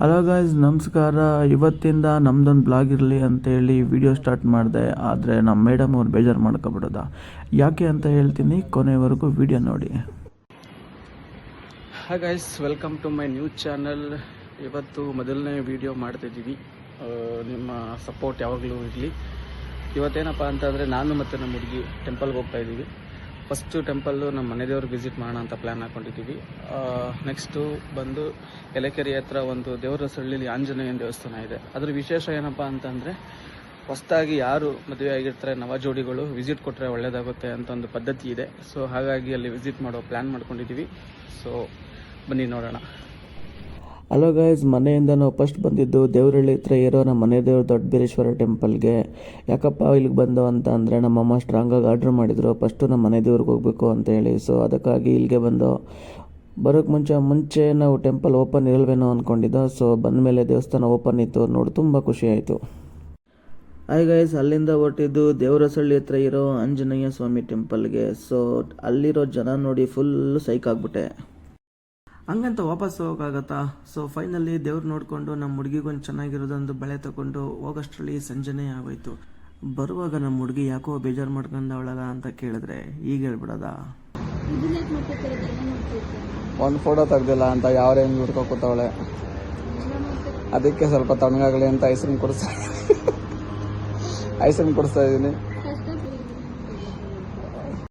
Hello guys, ನಮಸ್ಕಾರ. ಇವತ್ತಿಂದ ನಮ್ದೊಂದು ಬ್ಲಾಗ್ ಇರಲಿ ಅಂತೇಳಿ ವಿಡಿಯೋ ಸ್ಟಾರ್ಟ್ ಮಾಡಿದೆ. ಆದರೆ ನಮ್ಮ ಮೇಡಮ್ ಅವ್ರು ಬೇಜಾರು ಮಾಡ್ಕೊಬಿಡೋದ. ಯಾಕೆ ಅಂತ ಹೇಳ್ತೀನಿ, ಕೊನೆವರೆಗೂ ವಿಡಿಯೋ ನೋಡಿ. Hi guys, welcome to my new channel. ಇವತ್ತು ಮೊದಲನೇ ವಿಡಿಯೋ ಮಾಡ್ತಿದ್ದೀವಿ. ನಿಮ್ಮ ಸಪೋರ್ಟ್ ಯಾವಾಗಲೂ ಇರಲಿ. ಇವತ್ತೇನಪ್ಪ ಅಂತಂದರೆ ನಾನು ಮತ್ತು ನಮ್ಮ ಹುಡುಗಿ ಟೆಂಪಲ್ಗೆ ಹೋಗ್ತಾ ಇದ್ದೀವಿ. ಫಸ್ಟು ಟೆಂಪಲ್ಲು ನಮ್ಮ ಮನೆ ದೇವ್ರಿಗೆ ವಿಸಿಟ್ ಮಾಡೋಣ ಅಂತ ಪ್ಲ್ಯಾನ್ ಹಾಕ್ಕೊಂಡಿದ್ದೀವಿ. ನೆಕ್ಸ್ಟು ಬಂದು ಎಲೆಕೆರೆ ಹತ್ರ ಒಂದು ದೇವರಸಳ್ಳಿಲಿ ಆಂಜನೇಯನ ದೇವಸ್ಥಾನ ಇದೆ. ಅದ್ರ ವಿಶೇಷ ಏನಪ್ಪ ಅಂತಂದರೆ, ಹೊಸದಾಗಿ ಯಾರು ಮದುವೆ ಆಗಿರ್ತಾರೆ ನವ ಜೋಡಿಗಳು ವಿಸಿಟ್ ಕೊಟ್ಟರೆ ಒಳ್ಳೆಯದಾಗುತ್ತೆ ಅಂತ ಒಂದು ಪದ್ಧತಿ ಇದೆ. ಸೊ ಹಾಗಾಗಿ ಅಲ್ಲಿ ವಿಸಿಟ್ ಮಾಡೋ ಪ್ಲ್ಯಾನ್ ಮಾಡ್ಕೊಂಡಿದ್ದೀವಿ. ಸೊ ಬನ್ನಿ ನೋಡೋಣ. ಹಲೋ ಗೈಸ್, ಮನೆಯಿಂದ ನಾವು ಫಸ್ಟ್ ಬಂದಿದ್ದು ದೇವರಹಳ್ಳಿ ಹತ್ರ ಇರೋ ನಮ್ಮ ಮನೆ ದೇವ್ರ ದೊಡ್ಡ ಬೀರೇಶ್ವರ ಟೆಂಪಲ್ಗೆ. ಯಾಕಪ್ಪ ಇಲ್ಲಿಗೆ ಬಂದು ಅಂತ ಅಂದರೆ, ನಮ್ಮಮ್ಮ ಸ್ಟ್ರಾಂಗಾಗಿ ಆರ್ಡ್ರ್ ಮಾಡಿದರು ಫಸ್ಟು ನಮ್ಮ ಮನೆ ದೇವ್ರಿಗೆ ಹೋಗಬೇಕು ಅಂತೇಳಿ. ಸೊ ಅದಕ್ಕಾಗಿ ಇಲ್ಲಿಗೆ ಬಂದು ಬರೋಕ್ಕೆ ಮುಂಚೆ ನಾವು ಟೆಂಪಲ್ ಓಪನ್ ಇರಲ್ವೇನೋ ಅಂದ್ಕೊಂಡಿದ್ದೋ. ಸೊ ಬಂದಮೇಲೆ ದೇವಸ್ಥಾನ ಓಪನ್ ಇತ್ತು, ನೋಡಿ ತುಂಬ ಖುಷಿ ಆಯಿತು. ಹಾಯ್ ಗೈಸ್, ಅಲ್ಲಿಂದ ಹೊರಟಿದ್ದು ದೇವರಸಳ್ಳಿ ಹತ್ರ ಇರೋ ಆಂಜನೇಯ ಸ್ವಾಮಿ ಟೆಂಪಲ್ಗೆ. ಸೊ ಅಲ್ಲಿರೋ ಜನ ನೋಡಿ ಫುಲ್ ಸೈಕ್ ಆಗ್ಬಿಟ್ಟೆ. ಹಂಗಂತ ವಾಪಸ್ ಹೋಗೋಕ್ಕಾಗತ್ತಾ? ಸೊ ಫೈನಲಿ ದೇವ್ರು ನೋಡಿಕೊಂಡು ನಮ್ಮ ಹುಡುಗಿಗೊಂದು ಚೆನ್ನಾಗಿರೋದೊಂದು ಬಳೆ ತಗೊಂಡು ಹೋಗೋಷ್ಟರಲ್ಲಿ ಸಂಜೆನೇ ಆಗೋಯ್ತು. ಬರುವಾಗ ನಮ್ಮ ಹುಡುಗಿ ಯಾಕೋ ಬೇಜಾರು ಮಾಡ್ಕೊಂಡವಳಲ್ಲ ಅಂತ ಕೇಳಿದ್ರೆ ಈಗ ಹೇಳ್ಬಿಡೋದ, ಒಂದು ಫೋಟೋ ತೆಗ್ದಿಲ್ಲ ಅಂತ ಯಾವ್ರೇ ಹೆಂಗೆ ಹುಡ್ಕೋ ಕೂತವಳೆ. ಅದಕ್ಕೆ ಸ್ವಲ್ಪ ತಣ್ಣಗಾಗಲಿ ಅಂತ ಐಸ್ ಕ್ರೀಮ್ ಕೊಡಿಸ್ತಾ ಇದ್ದೀನಿ.